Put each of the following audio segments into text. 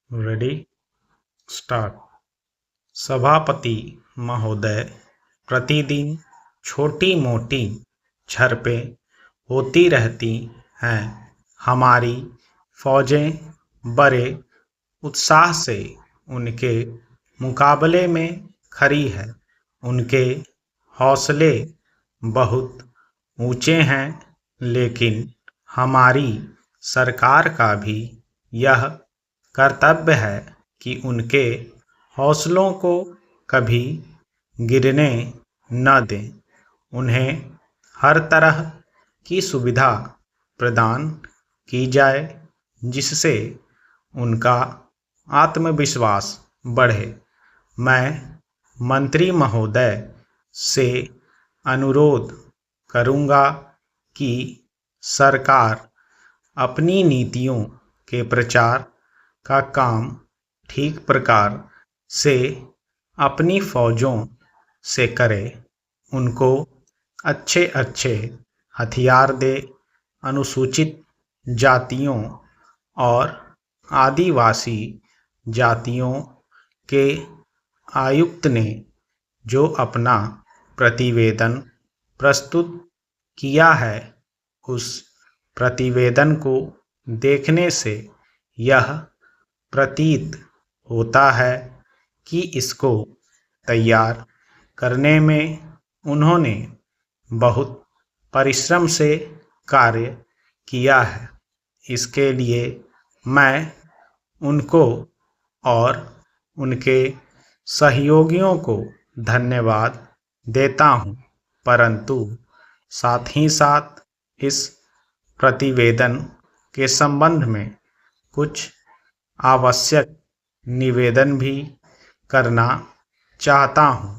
Ready start. सभापति महोदय, प्रतिदिन छोटी मोटी झड़पें होती रहती हैं। हमारी फौजें बड़े उत्साह से उनके मुकाबले में खड़ी है। उनके हौसले बहुत ऊंचे हैं, लेकिन हमारी सरकार का भी यह कर्तव्य है कि उनके हौसलों को कभी गिरने न दें। उन्हें हर तरह की सुविधा प्रदान की जाए जिससे उनका आत्मविश्वास बढ़े। मैं मंत्री महोदय से अनुरोध करूंगा कि सरकार अपनी नीतियों के प्रचार का काम ठीक प्रकार से अपनी फौजों से करे। उनको अच्छे अच्छे हथियार दे। अनुसूचित जातियों और आदिवासी जातियों के आयुक्त ने जो अपना प्रतिवेदन प्रस्तुत किया है, उस प्रतिवेदन को देखने से यह प्रतीत होता है कि इसको तैयार करने में उन्होंने बहुत परिश्रम से कार्य किया है। इसके लिए मैं उनको और उनके सहयोगियों को धन्यवाद देता हूं, परंतु साथ ही साथ इस प्रतिवेदन के संबंध में कुछ आवश्यक निवेदन भी करना चाहता हूं।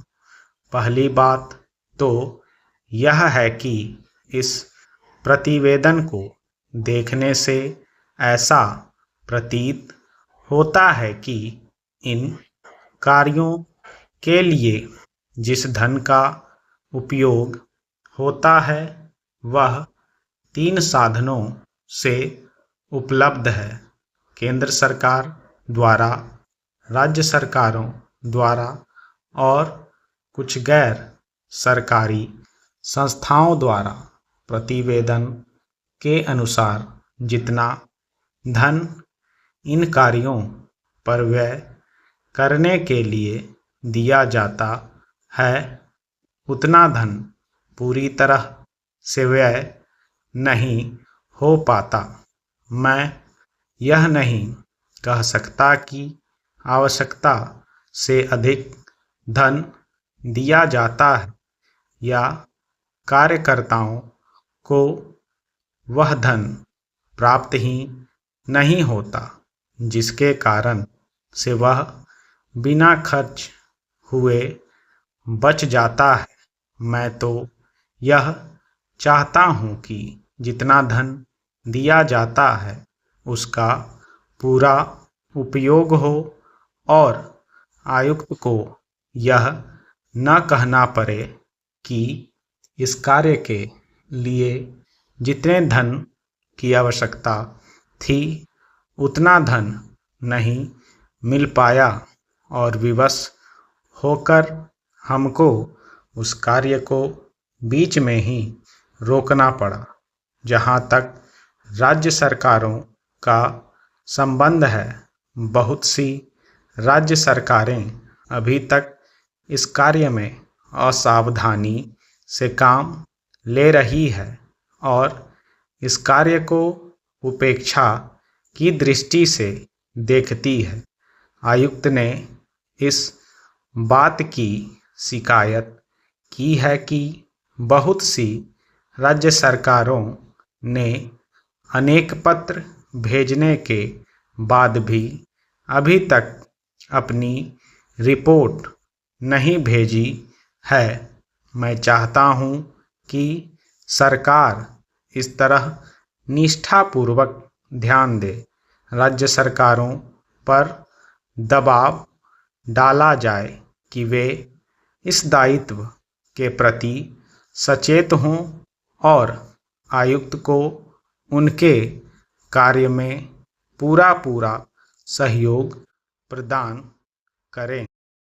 पहली बात तो यह है कि इस प्रतिवेदन को देखने से ऐसा प्रतीत होता है कि इन कार्यों के लिए जिस धन का उपयोग होता है वह 3 साधनों से उपलब्ध है: केंद्र सरकार द्वारा, राज्य सरकारों द्वारा और कुछ गैर सरकारी संस्थाओं द्वारा। प्रतिवेदन के अनुसार जितना धन इन कार्यों पर व्यय करने के लिए दिया जाता है, उतना धन पूरी तरह से व्यय नहीं हो पाता। मैं यह नहीं कह सकता कि आवश्यकता से अधिक धन दिया जाता है या कार्यकर्ताओं को वह धन प्राप्त ही नहीं होता, जिसके कारण से वह बिना खर्च हुए बच जाता है। मैं तो यह चाहता हूं कि जितना धन दिया जाता है उसका पूरा उपयोग हो और आयुक्त को यह न कहना पड़े कि इस कार्य के लिए जितने धन की आवश्यकता थी उतना धन नहीं मिल पाया और विवश होकर हमको उस कार्य को बीच में ही रोकना पड़ा। जहाँ तक राज्य सरकारों का संबंध है, बहुत सी राज्य सरकारें अभी तक इस कार्य में असावधानी से काम ले रही है और इस कार्य को उपेक्षा की दृष्टि से देखती है। आयुक्त ने इस बात की शिकायत की है कि बहुत सी राज्य सरकारों ने अनेक पत्र भेजने के बाद भी अभी तक अपनी रिपोर्ट नहीं भेजी है। मैं चाहता हूं कि सरकार इस तरह निष्ठापूर्वक ध्यान दे। राज्य सरकारों पर दबाव डाला जाए कि वे इस दायित्व के प्रति सचेत हों और आयुक्त को उनके कार्य में पूरा सहयोग प्रदान करें।